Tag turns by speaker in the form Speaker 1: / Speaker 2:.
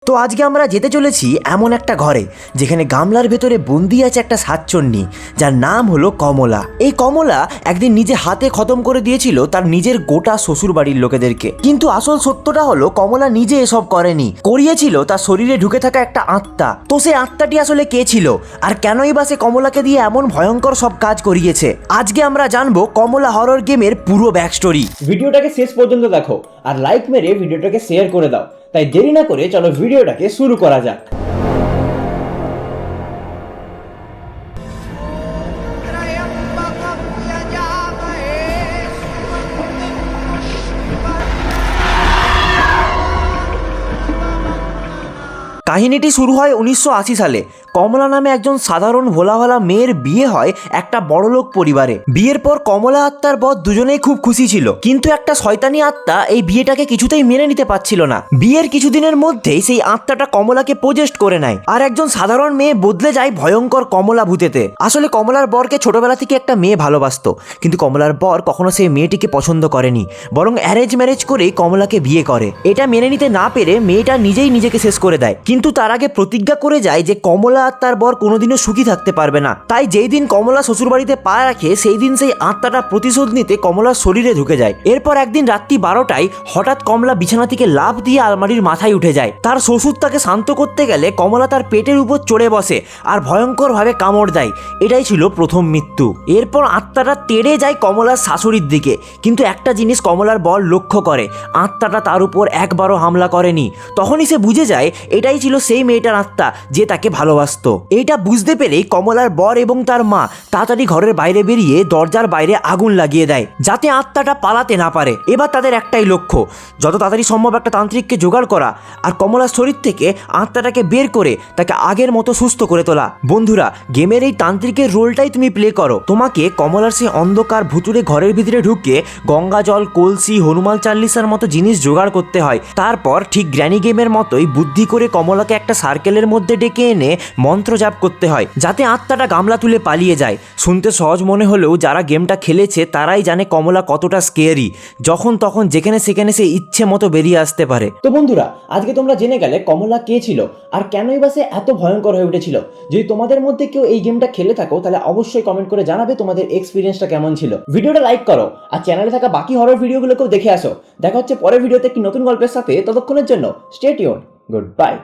Speaker 1: তো আজকে আমরা যেতে চলেছি এমন একটা ঘরে যেখানে গামলার ভেতরে বন্দি আছে একটা সাতচন্নি, যার নাম হলো কমলা। এই কমলা একদিন নিজে হাতে খতম করে দিয়েছিল তার নিজের গোটা শ্বশুর বাড়ির লোকেদেরকে। কিন্তু আসল সত্যটা হলো কমলা নিজে এসব করেনি, করিয়েছিল তার শরীরে ঢুকে থাকা একটা আত্মা। তো সেই আত্মাটি আসলে কে ছিল আর কেনই বা সে কমলাকে দিয়ে এমন ভয়ঙ্কর সব কাজ করিয়েছে, আজকে আমরা জানবো কমলা হরর গেমের পুরো ব্যাক স্টোরি। ভিডিওটাকে শেষ পর্যন্ত দেখো আর লাইক মেরে ভিডিওটাকে শেয়ার করে দাও। তাই দেরি না করে চলো ভিডিওটাকে শুরু করা যাক। কাহিনীটি শুরু হয় 1980 সালে। কমলা নামে একজন সাধারণ ভোলাভালা মেয়ের বিয়ে হয় একটা বড়লোক পরিবারে। বিয়ের পর কমলা আত্মার বর দুজনেই খুব খুশি ছিল, কিন্তু একটা শয়তানি আত্মা এই বিয়েটাকে কিছুতেই মেনে নিতে পারছিল না। বিয়ের কিছুদিনের মধ্যেই সেই আত্মাটা কমলাকে পোজেস্ট করে নেয় আর একজন সাধারণ মেয়ে বদলে যায় ভয়ঙ্কর কমলা ভূতেতে। আসলে কমলার বরকে ছোটবেলা থেকে একটা মেয়ে ভালোবাসতো, কিন্তু কমলার বর কখনো সেই মেয়েটিকে পছন্দ করেনি, বরং অ্যারেঞ্জ ম্যারেজ করেই কমলাকে বিয়ে করে। এটা মেনে নিতে না পেরে মেয়েটা নিজেই নিজেকে শেষ করে দেয়, কিন্তু তার আগে প্রতিজ্ঞা করে যায় যে কমলা আর তার বর কোনোদিনও সুখী থাকতে পারবে না। তাই যেই দিন কমলা শ্বশুরবাড়িতে পা রাখে সেই দিন সেই আত্মাটা প্রতিশোধ নিতে কমলার শরীরে ঢুকে যায়। এরপর একদিন রাত্রি 12টায় হঠাৎ কমলা বিছানা থেকে লাফ দিয়ে আলমারির মাথায় উঠে যায়। তার শ্বশুর তাকে শান্ত করতে গেলে কমলা তার পেটের উপর চড়ে বসে আর ভয়ঙ্করভাবে কামড় দেয়। এটাই ছিল প্রথম মৃত্যু। এরপর আত্মাটা তেড়ে যায় কমলার শাশুড়ির দিকে, কিন্তু একটা জিনিস কমলার বর লক্ষ্য করে, আত্মাটা তার উপর একবারও হামলা করেনি। তখনই সে বুঝে যায় এটাই ছিল সেই মেয়েটার আত্মা যে তাকে ভালোবাসতো। এইটা বুঝতে পেরেই কমলার বর এবং তার মা তাড়াতাড়ি ঘরের বাইরে বেরিয়ে দরজার বাইরে আগুন লাগিয়ে দেয়, যাতে আত্মাটা পালাতে না পারে। এবার তাদের একটাই লক্ষ্য, যত তাড়াতাড়ি সম্ভব একটা তান্ত্রিককে জোগাড় করা আর কমলার শরীর থেকে আত্মাটাকে বের করে তাকে আগের মতো সুস্থ করে তোলা। বন্ধুরা, গেমের এই তান্ত্রিকের রোলটাই তুমি প্লে করো। তোমাকে কমলার সেই অন্ধকার ভুতুড়ে ঘরের ভিতরে ঢুকে গঙ্গা জল, কলসি, হনুমান চাল্লিশার মতো জিনিস জোগাড় করতে হয়। তারপর ঠিক গ্র্যানি গেমের মতোই বুদ্ধি করে কমলাকে একটা সার্কেলের মধ্যে ডেকে এনে মন্ত্র জাপ করতে হয়, যাতে আত্মাটা গামলা তুলে পালিয়ে যায়। শুনতে সহজ মনে হলেও যারা গেমটা খেলেছে তারাই জানে কমলা কতটা স্কেয়ারি। যখন তখন যেখানে সেখানে সে ইচ্ছে মতো বেরিয়ে আসতে পারে। তো বন্ধুরা, আজকে তোমরা জেনে গেলে কমলা কে ছিল আর কেনই বা সে এত ভয়ঙ্কর হয়ে উঠেছিল। যদি তোমাদের মধ্যে কেউ এই গেমটা খেলে থাকো তাহলে অবশ্যই কমেন্ট করে জানাবে তোমাদের এক্সপিরিয়েন্সটা কেমন ছিল। ভিডিওটা লাইক করো আর চ্যানেলে থাকা বাকি হরর ভিডিওগুলোকেও দেখে আসো। দেখা হচ্ছে পরের ভিডিওতে একটি নতুন গল্পের সাথে। ততক্ষণের জন্য স্টে টিউনড, গুড বাই।